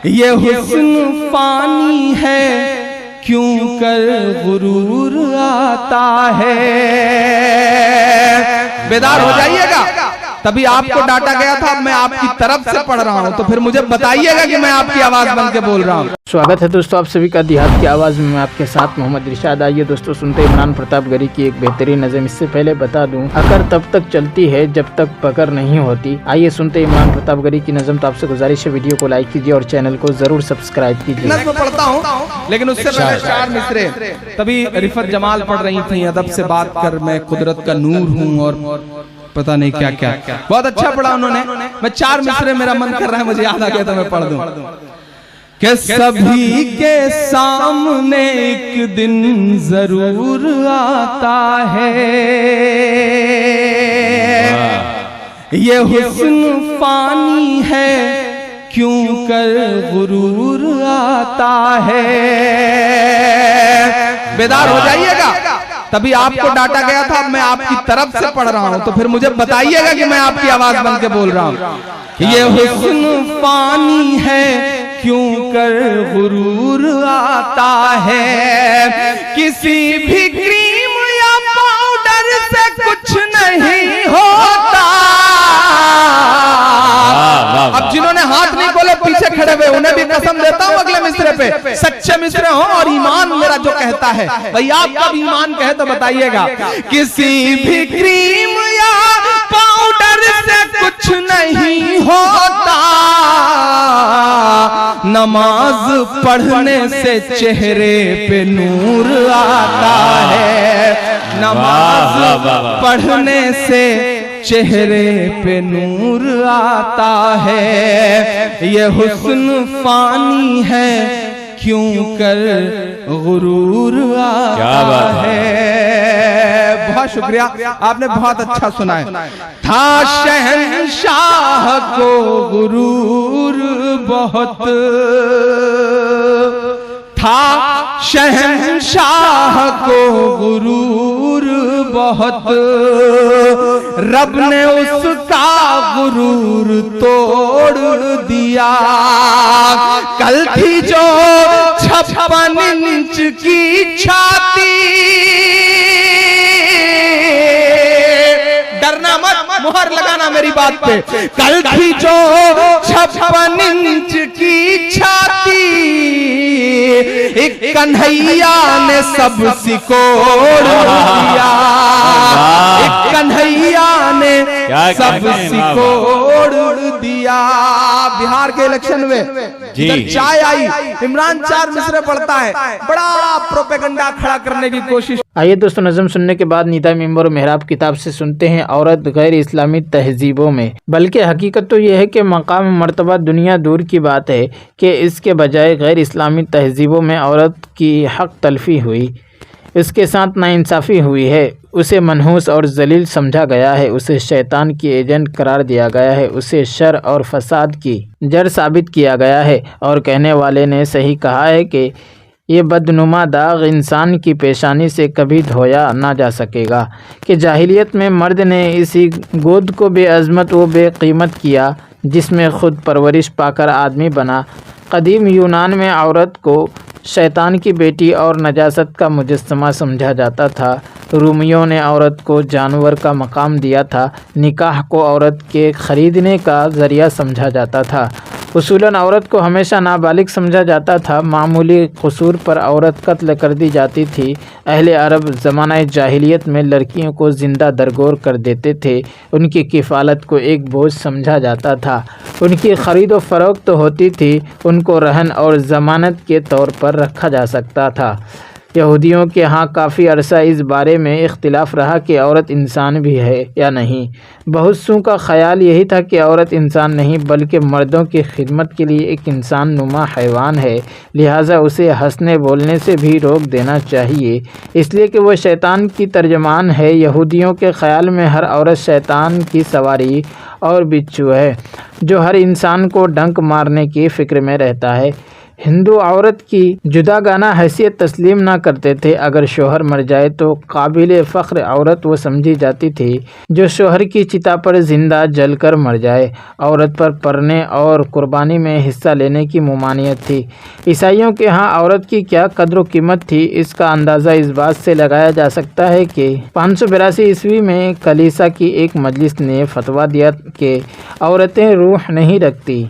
ये हुस्न फानी है क्यों कर गुरूर आता है। बेदार हो जाइएगा, तभी आपको डांटा गया था, मैं आपकी तरफ से पढ़ रहा हूं, तो फिर मुझे बताइएगा कि मैं आपकी आवाज बन के बोल रहा हूं। स्वागत है दोस्तों आप सभी का देहात की आवाज़ में, मैं आपके साथ मोहम्मद इरशाद। आइए दोस्तों सुनते इमरान प्रतापगढ़ी की एक बेहतरीन नज़म। इससे पहले बता दूं, अकर तब तक चलती है जब तक पकड़ नहीं होती। आइए सुनते इमरान प्रतापगढ़ी की नज़म। तो आपसे गुजारिश है वीडियो को लाइक कीजिए और चैनल को जरूर सब्सक्राइब कीजिए। मैं पढ़ता हूँ, लेकिन उससे पहले चार मिसरे। तभी रिफत जमाल पढ़ रही थी, अदब से बात कर मैं कुदरत का नूर हूँ, और पता नहीं क्या क्या। बहुत अच्छा पढ़ा उन्होंने। मैं चार मिसरे, मेरा मन कर रहा है, मुझे याद आ गया तो मैं पढ़ दूं कि सभी के सामने एक दिन जरूर आता है, ये हुस्न फानी है क्यों कर गुरूर आता है। बेदार हो जाइएगा, तभी आपको डांटा गया था, मैं आपकी तरफ से पढ़ रहा हूं, तो फिर मुझे बताइएगा कि मैं आपकी आवाज बन के बोल रहा हूं। ये हुस्न फानी है क्यों कर गुरूर आता है, किसी भी क्रीम या पाउडर से कुछ नहीं होता। अब जिन्होंने हाथ नहीं खोले पीछे खड़े हुए, उन्हें भी कसम देता हूं अगले मिसरे पे, सच्चे मिसरे हो और ईमान मेरा जो कहता है, भाई आपका भी ईमान कहे तो बताइएगा। किसी भी क्रीम या पाउडर से कुछ नहीं होता, नमाज पढ़ने से चेहरे पे नूर आता है, नमाज पढ़ने से चेहरे पे नूर आता है, ये हुस्न फानी है क्यों कर गुरूर आता है। बहुत शुक्रिया, आपने बहुत अच्छा सुना है। था शहंशाह को गुरूर बहुत, था शहंशाह को गुरूर बहुत, रब ने उसका गुरूर तोड़ दिया। कल थी जो 56 इंच की छाती, डरना मत, मुहर लगाना मेरी बात पे। कल थी जो 56 इंच की छाती, एक कन्हैया ने सब सिकोड़ दिया, एक कन्हैया ने सब सिकोड़ दिया। बिहार के इलेक्शन में इधर चाय आई, इमरान चार मिसरे पढ़ता है, बड़ा प्रोपेगेंडा खड़ा करने की कोशिश। आइए दोस्तों नज़म सुनने के बाद निदा मिंबर मेहराब किताब से सुनते हैं औरत गैर इस्लामी तहजीबों में। बल्कि हकीकत तो यह है कि मकाम मर्तबा दुनिया दूर की बात है कि इसके बजाय गैर इस्लामी तहजीबों में औरत की हक तलफी हुई, इसके साथ नाइंसाफ़ी हुई है, उसे मनहूस और जलील समझा गया है, उसे शैतान की एजेंट करार दिया गया है, उसे शर और फसाद की जड़ साबित किया गया है। और कहने वाले ने सही कहा है कि ये बदनुमा दाग इंसान की पेशानी से कभी धोया ना जा सकेगा, कि जाहिलियत में मर्द ने इसी गोद को बेअज़मत व बेकीमत किया जिसमें खुद परवरिश पाकर आदमी बना। कदीम यूनान में औरत को शैतान की बेटी और नजासत का मुजस्समा समझा जाता था। रूमियों ने औरत को जानवर का मकाम दिया था। निकाह को औरत के ख़रीदने का ज़रिया समझा जाता था। उसूलन औरत को हमेशा नाबालिग समझा जाता था। मामूली कसूर पर औरत कत्ल कर दी जाती थी। अहले अरब ज़माना जाहिलियत में लड़कियों को ज़िंदा दरगोर कर देते थे। उनकी किफ़ालत को एक बोझ समझा जाता था। उनकी ख़रीद व फ़रोख्त होती थी। उनको रहन और ज़मानत के तौर पर रखा जा सकता था। यहूदियों के यहाँ काफ़ी अरसा इस बारे में इख्तिलाफ रहा कि औरत इंसान भी है या नहीं। बहुत सू का ख़याल यही था कि औरत इंसान नहीं बल्कि मर्दों की खिदमत के लिए एक इंसान नुमा हैवान है, लिहाजा उसे हंसने बोलने से भी रोक देना चाहिए, इसलिए कि वह शैतान की तर्जमान है। यहूदियों के ख़याल में हर औरत शैतान की सवारी और बिच्छू है जो हर इंसान को डंक मारने की फ़िक्र में रहता है। हिंदू औरत की जुदागाना हैसियत तस्लीम ना करते थे। अगर शोहर मर जाए तो काबिल फ़ख्र औरत वो समझी जाती थी जो शोहर की चिता पर जिंदा जलकर मर जाए। औरत पर पढ़ने और कुर्बानी में हिस्सा लेने की ममानियत थी। ईसाइयों के यहाँ औरत की क्या कद्र कीमत थी, इसका अंदाज़ा इस बात से लगाया जा सकता है कि 582 ईस्वी में कलीसा की एक मजलिस ने फतवा दिया कि औरतें रूह नहीं रखती,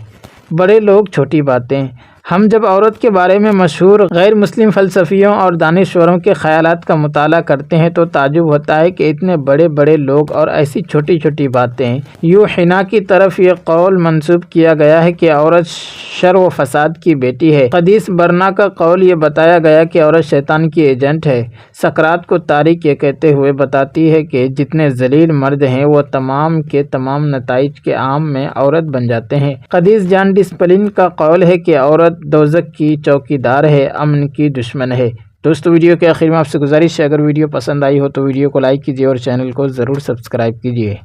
बड़े लोग छोटी बातें। हम जब औरत के बारे में मशहूर गैर मुस्लिम फ़लसफ़ियों और दानिश्वरों के ख़यालात का मुताला करते हैं तो ताजुब होता है कि इतने बड़े बड़े लोग और ऐसी छोटी छोटी बातें। यूँ हिना की तरफ ये कौल मंसूब किया गया है कि औरत शर व फसाद की बेटी है। हदीस बरना का कौल ये बताया गया कि औरत शैतान की एजेंट है। सकरात को तारीख ये कहते हुए बताती है कि जितने जलील मर्द हैं वो तमाम के तमाम नताइज के आम में औरत बन जाते हैं। हदीस जान डिस्पलिन का कौल है कि औरत दोज़ख की चौकीदार है, अमन की दुश्मन है। दोस्तों, वीडियो के आखिर में आपसे गुजारिश है, अगर वीडियो पसंद आई हो तो वीडियो को लाइक कीजिए और चैनल को ज़रूर सब्सक्राइब कीजिए।